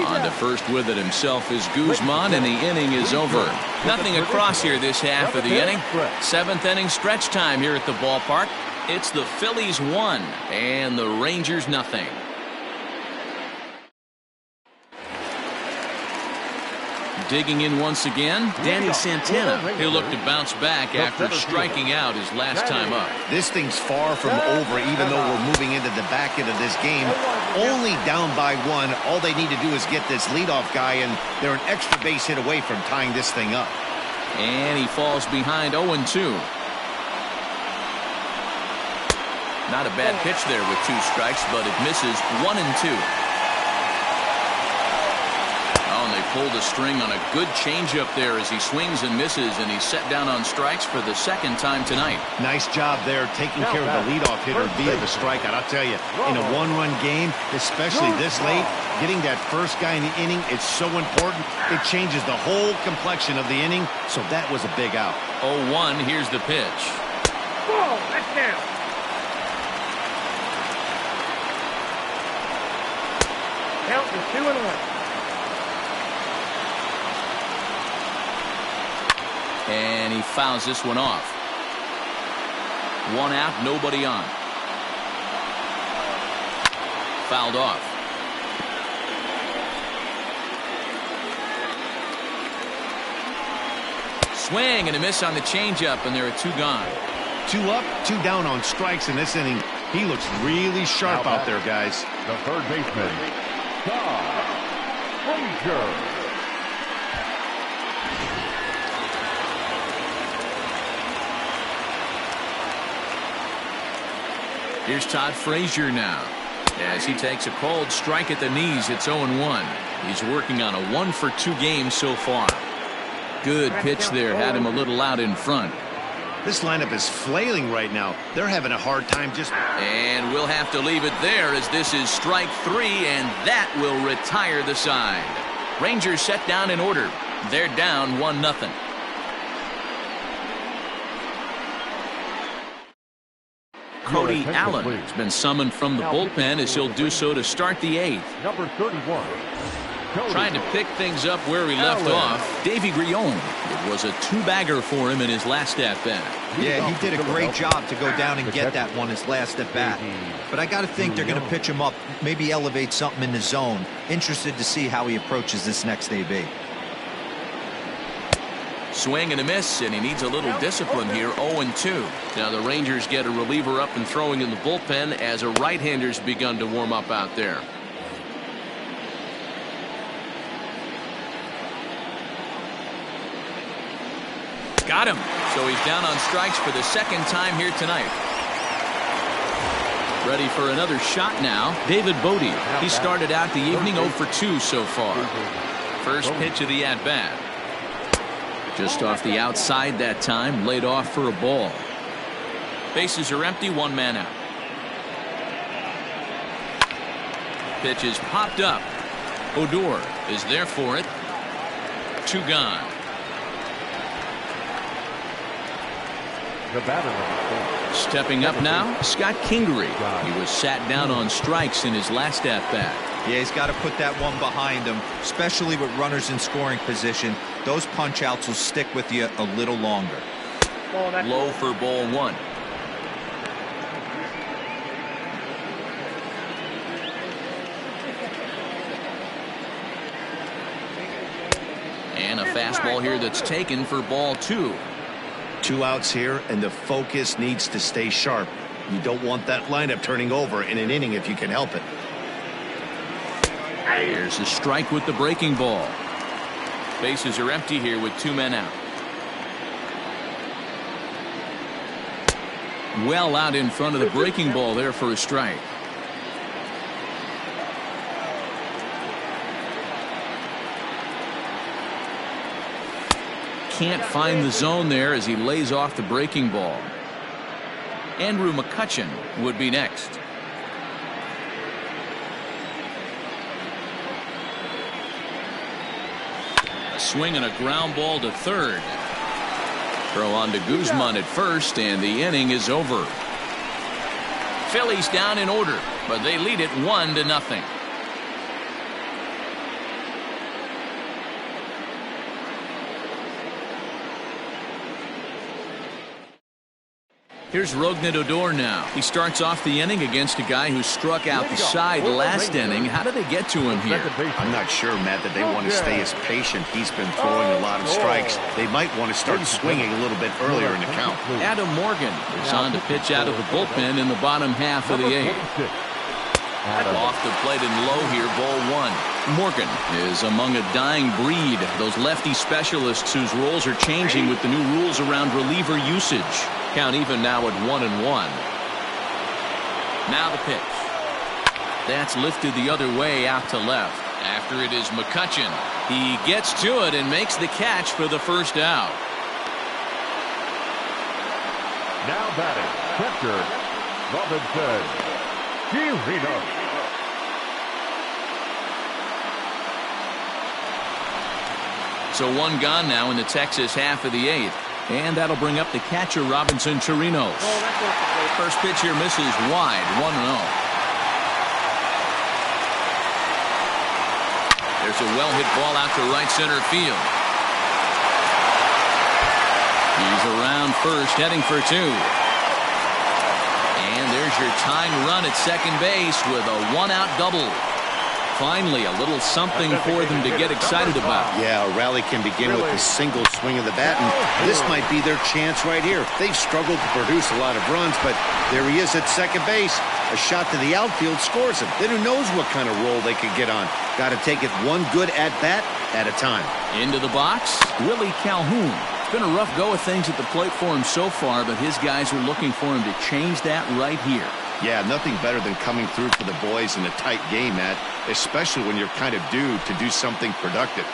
On to first with it himself is Guzman, and the inning is over. Nothing across here this half of the inning. 7th inning stretch time here at the ballpark. It's the Phillies 1 and the Rangers nothing. Digging in once again, Danny Santana. He'll look to bounce back after striking out his last time up. This thing's far from over, even though we're moving into the back end of this game. Only down by 1. All they need to do is get this leadoff guy, and they're an extra base hit away from tying this thing up. And he falls behind 0-2. Not a bad pitch there with 2 strikes, but it misses. 1-2. Pulled a string on a good changeup there as he swings and misses, and he's set down on strikes for the 2nd time tonight. Nice job there taking care of the leadoff hitter via the strikeout. I'll tell you, in a 1-run game, especially this late, getting that first guy in the inning is so important. It changes the whole complexion of the inning, so that was a big out. 0-1, here's the pitch. Ball, that's down. Count is 2-1. And he fouls this one off. 1 out, nobody on. Fouled off. Swing and a miss on the changeup, and there are 2 gone. 2 up, 2 down on strikes in this inning. He looks really sharp out there, guys. The third baseman, Todd Frazier. Here's Todd Frazier now. As he takes a cold strike at the knees, it's 0-1. He's working on a 1-for-2 game so far. Good pitch there, had him a little out in front. This lineup is flailing right now. They're having a hard time just... And we'll have to leave it there as this is strike 3, and that will retire the side. Rangers set down in order. They're down 1-0. Cody Allen has been summoned from the bullpen as he'll do so to start the 8th. Number 31. Trying to pick things up where he left off. Davy Grillon. It was a 2-bagger for him in his last at-bat. Yeah, he did a great job to go down and get that one his last at-bat. But I got to think they're going to pitch him up, maybe elevate something in the zone. Interested to see how he approaches this next AB. Swing and a miss, and he needs a little discipline here. 0-2. Now the Rangers get a reliever up and throwing in the bullpen as a right-hander's begun to warm up out there. Got him. So he's down on strikes for the second time here tonight. Ready for another shot now. David Bodi. He started out the evening 0-for-2 so far. First pitch of the at-bat. Just off the outside that time, laid off for a ball. Bases are empty, 1 man out. Pitch is popped up. Odor is there for it. 2 gone. The batter. Stepping up now, Scott Kingery. He was sat down on strikes in his last at-bat. Yeah, he's got to put that one behind him, especially with runners in scoring position. Those punch-outs will stick with you a little longer. Low for ball 1. And a fastball here that's taken for ball 2. 2 outs here, and the focus needs to stay sharp. You don't want that lineup turning over in an inning if you can help it. Here's a strike with the breaking ball. Bases are empty here with 2 men out. Well out in front of the breaking ball there for a strike. Can't find the zone there as he lays off the breaking ball. Andrew McCutchen would be next. A swing and a ground ball to third. Throw on to Guzman at first, and the inning is over. Phillies down in order, but they lead it 1-0. Here's Rougned Odor now. He starts off the inning against a guy who struck out the side last inning. How did they get to him here? I'm not sure, Matt, that they want to stay as patient. He's been throwing a lot of strikes. They might want to start swinging a little bit earlier in the count. Adam Morgan is on to pitch out of the bullpen in the bottom half of the 8th. Off the plate and low here, ball 1. Morgan is among a dying breed. Those lefty specialists whose roles are changing with the new rules around reliever usage. Count even now at 1-1. Now the pitch. That's lifted the other way out to left. After it is McCutchen. He gets to it and makes the catch for the first out. Now batting, catcher, Robinson. So 1 gone now in the Texas half of the 8th. And that'll bring up the catcher, Robinson Chirinos. First pitch here misses wide, 1-0. There's a well-hit ball out to right center field. He's around first, heading for 2. And there's your tying run at second base with a 1-out double. Finally, a little something for them to get excited about. Yeah, a rally can begin with a single swing of the bat, and this might be their chance right here. They've struggled to produce a lot of runs, but there he is at second base. A shot to the outfield scores him. Then who knows what kind of roll they could get on. Got to take it one good at-bat at a time. Into the box, Willie Calhoun. It's been a rough go of things at the plate for him so far, but his guys are looking for him to change that right here. Yeah, nothing better than coming through for the boys in a tight game, Matt, especially when you're kind of due to do something productive.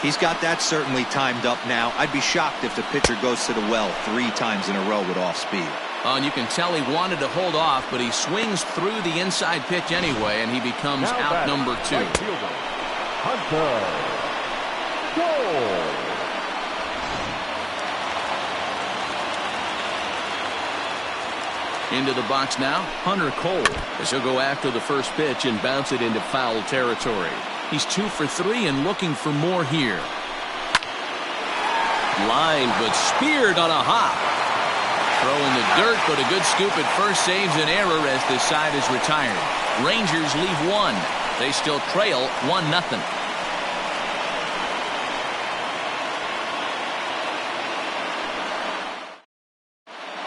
He's got that certainly timed up now. I'd be shocked if the pitcher goes to the well 3 times in a row with off speed. And you can tell he wanted to hold off, but he swings through the inside pitch anyway, and he becomes out number 2. Right fielder, Hunter. Goal. Into the box now, Hunter Cole, as he'll go after the first pitch and bounce it into foul territory. He's 2 for 3 and looking for more here. Lined but speared on a hop. Throw in the dirt, but a good scoop at first saves an error as this side is retired. Rangers leave 1. They still trail 1-0.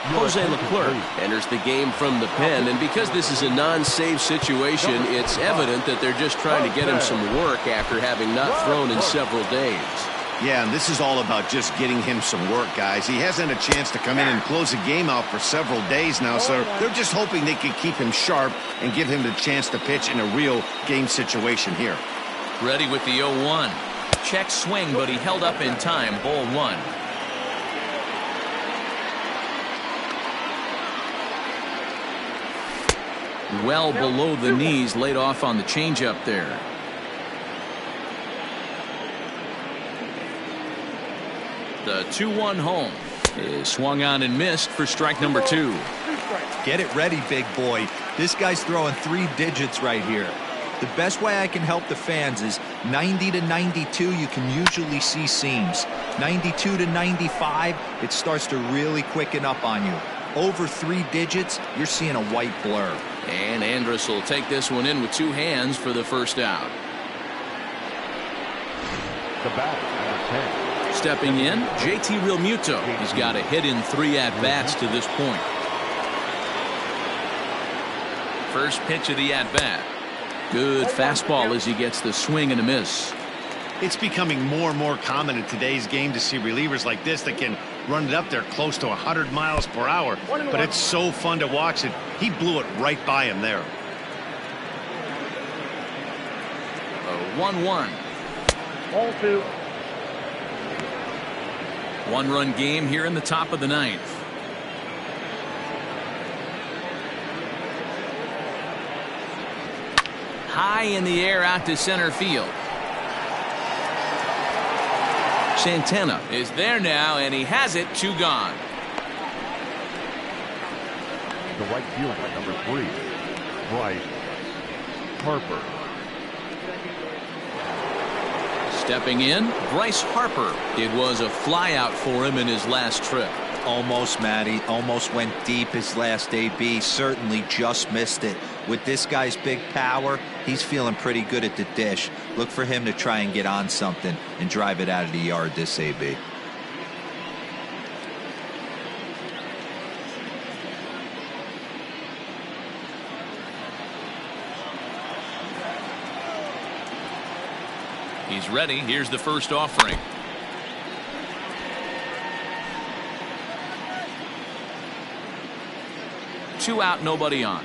Jose Leclerc enters the game from the pen, and because this is a non-save situation, it's evident that they're just trying to get him some work after having not thrown in several days. Yeah, and this is all about just getting him some work, guys. He hasn't a chance to come in and close a game out for several days now, so they're just hoping they can keep him sharp and give him the chance to pitch in a real game situation here. Ready with the 0-1. Check swing, but he held up in time. Ball 1. Well below the knees, laid off on the changeup there. The 2-1 home is swung on and missed for strike number 2. Get it ready, big boy. This guy's throwing 3 digits right here. The best way I can help the fans is 90 to 92, you can usually see seams. 92 to 95, it starts to really quicken up on you. Over 3 digits, you're seeing a white blur. And Andrus will take this one in with 2 hands for the first out. The bat, number 10. Stepping in, JT Realmuto. He's got a hit in 3 at-bats to this point. First pitch of the at-bat. Good fastball as he gets the swing and a miss. It's becoming more and more common in today's game to see relievers like this that can run it up there close to 100 miles per hour. But it's so fun to watch it. He blew it right by him there. A 1-1. Ball 2. 1-run game here in the top of the 9th. High in the air out to center field. Santana is there now, and he has it. 2 gone. The right fielder, number 3, Bryce Harper. Stepping in, Bryce Harper. It was a flyout for him in his last trip. Almost, Matty. Almost went deep his last AB. Certainly just missed it. With this guy's big power, he's feeling pretty good at the dish. Look for him to try and get on something and drive it out of the yard this AB. He's ready. Here's the first offering. Two out, nobody on.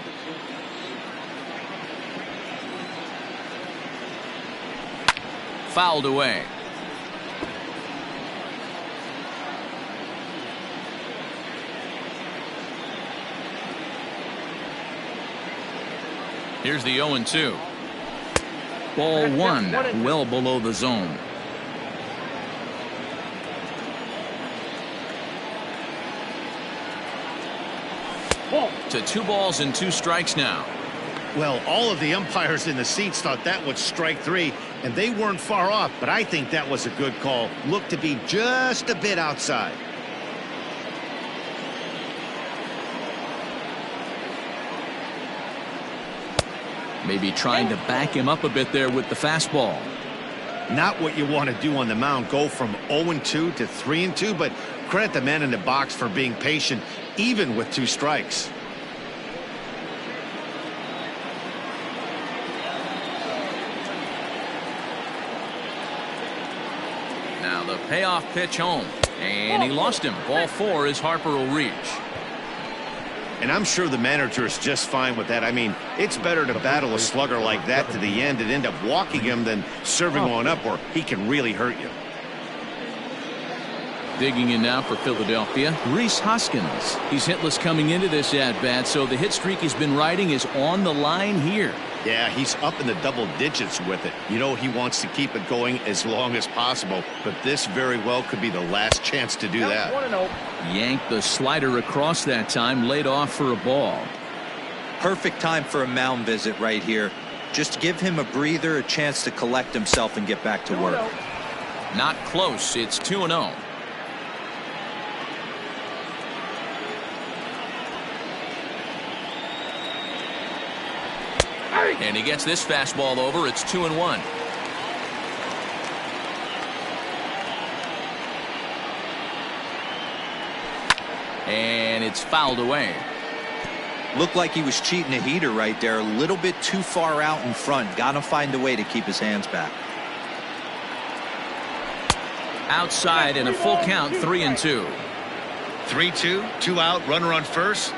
Fouled away. Here's the 0-2. Ball 1, well below the zone. To 2 balls and 2 strikes now. Well, all of the umpires in the seats thought that was strike 3, and they weren't far off, but I think that was a good call. Looked to be just a bit outside. Maybe trying to back him up a bit there with the fastball. Not what you want to do on the mound. Go from 0-2 to 3-2, but credit the man in the box for being patient, even with 2 strikes. Now the payoff pitch home, and he lost him. Ball 4 as Harper will reach. And I'm sure the manager is just fine with that. I mean, it's better to battle a slugger like that to the end and end up walking him than serving one up where he can really hurt you. Digging in now for Philadelphia, Rhys Hoskins. He's hitless coming into this at-bat, so the hit streak he's been riding is on the line here. Yeah, he's up in the double digits with it. You know, he wants to keep it going as long as possible, but this very well could be the last chance to do that. Yanked the slider across that time, laid off for a ball. Perfect time for a mound visit right here. Just give him a breather, a chance to collect himself and get back to work. Not close. It's 2-0. And he gets this fastball over. It's 2-1. And it's fouled away. Looked like he was cheating a heater right there. A little bit too far out in front. Got to find a way to keep his hands back. Outside and a full count, 3-2. 3-2, 2 out, runner on first.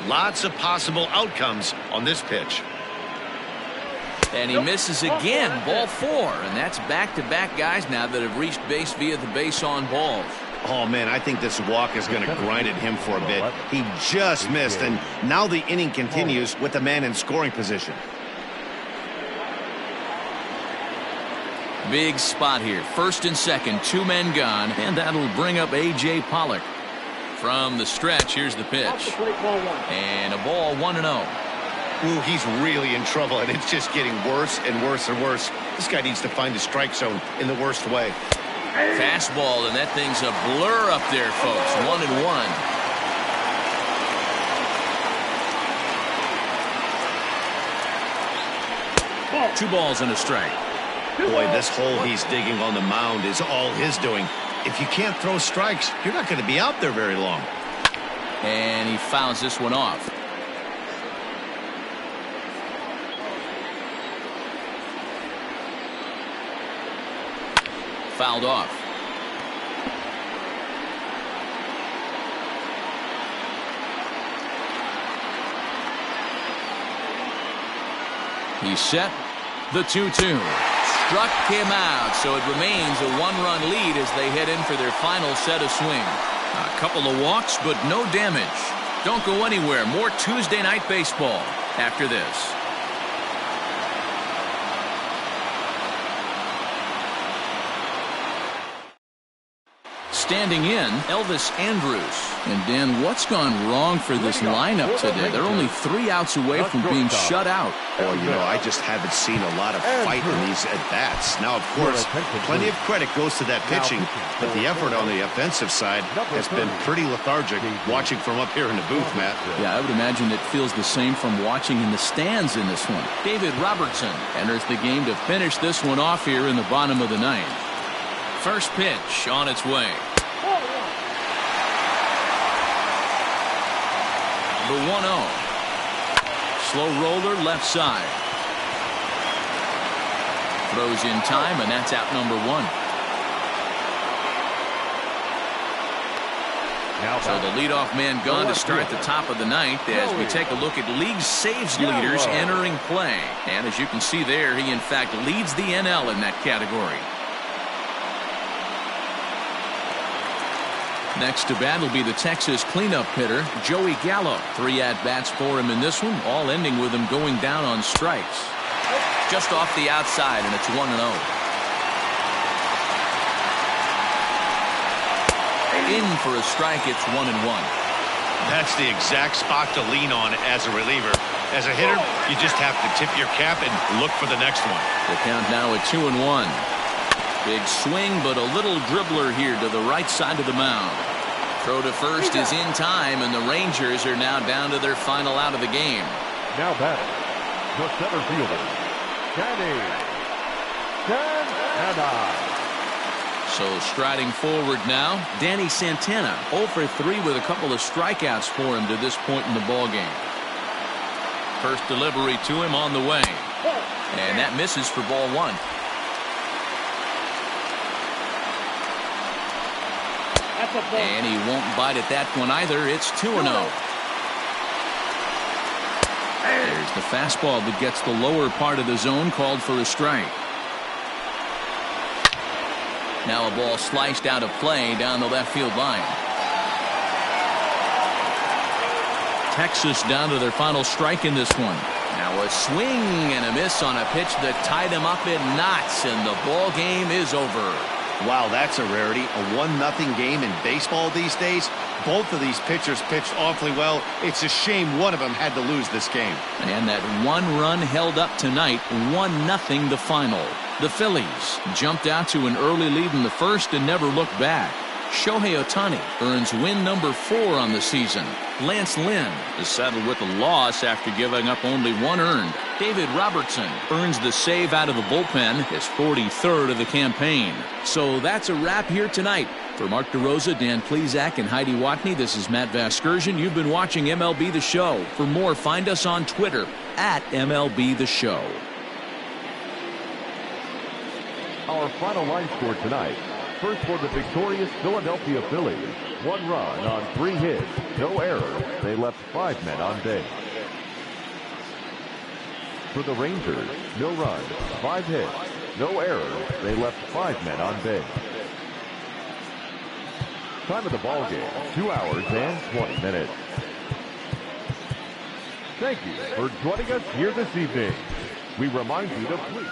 Lots of possible outcomes on this pitch. And he misses again. Ball 4. And that's back-to-back guys now that have reached base via the base on balls. Oh, man, I think this walk is going to grind at him for a bit. He just missed, and now the inning continues with the man in scoring position. Big spot here. First and second, 2 men gone, and that'll bring up A.J. Pollock. From the stretch, here's the pitch. And a ball, 1-0. Ooh, he's really in trouble, and it's just getting worse and worse and worse. This guy needs to find the strike zone in the worst way. Fastball, and that thing's a blur up there, folks. 1-1. 2 balls and a strike. Boy, this hole he's digging on the mound is all his doing. If you can't throw strikes, you're not going to be out there very long. And he fouls this one off. Fouled off. He's set. The 2-2. Struck him out, so it remains a 1-run lead as they head in for their final set of swings. A couple of walks, but no damage. Don't go anywhere. More Tuesday night baseball after this. Standing in, Elvis Andrus. And Dan, what's gone wrong for this lineup today? They're only 3 outs away from being shut out. Well, you know, I just haven't seen a lot of fight in these at-bats. Now, of course, plenty of credit goes to that pitching, but the effort on the offensive side has been pretty lethargic watching from up here in the booth, Matt. Yeah, I would imagine it feels the same from watching in the stands in this one. David Robertson enters the game to finish this one off here in the bottom of the 9th. First pitch on its way. The 1-0. Slow roller left side. Throws in time, and that's out number 1. So the leadoff man gone to start the top of the 9th as we take a look at league saves leaders entering play. And as you can see there, he in fact leads the NL in that category. Next to bat will be the Texas cleanup hitter, Joey Gallo. 3 at-bats for him in this one, all ending with him going down on strikes. Just off the outside, and it's 1-0. In for a strike, it's 1-1. That's the exact spot to lean on as a reliever. As a hitter, you just have to tip your cap and look for the next one. The count now at 2-1. Big swing, but a little dribbler here to the right side of the mound. Throw to first is in time, and the Rangers are now down to their final out of the game. Now batting, the center fielder, Danny Santana. So striding forward now, Danny Santana, 0 for 3 with a couple of strikeouts for him to this point in the ballgame. First delivery to him on the way. And that misses for ball 1. And he won't bite at that one either. It's 2-0. There's the fastball that gets the lower part of the zone, called for a strike. Now a ball sliced out of play down the left field line. Texas down to their final strike in this one. Now a swing and a miss on a pitch that tied him up in knots, and the ball game is over. Wow, that's a rarity. A 1-0 game in baseball these days. Both of these pitchers pitched awfully well. It's a shame one of them had to lose this game. And that one run held up tonight, 1-0 the final. The Phillies jumped out to an early lead in the first and never looked back. Shohei Ohtani earns win number 4 on the season. Lance Lynn is settled with a loss after giving up only 1 earned. David Robertson earns the save out of the bullpen, his 43rd of the campaign. So that's a wrap here tonight. For Mark DeRosa, Dan Plesac, and Heidi Watney, this is Matt Vasgersian. You've been watching MLB The Show. For more, find us on Twitter at MLB The Show. Our final line score tonight. First for the victorious Philadelphia Phillies. 1 run on 3 hits, no errors. They left 5 men on base. For the Rangers, no runs, 5 hits, no errors. They left 5 men on base. Time of the ball game, 2 hours and 20 minutes. Thank you for joining us here this evening. We remind you to please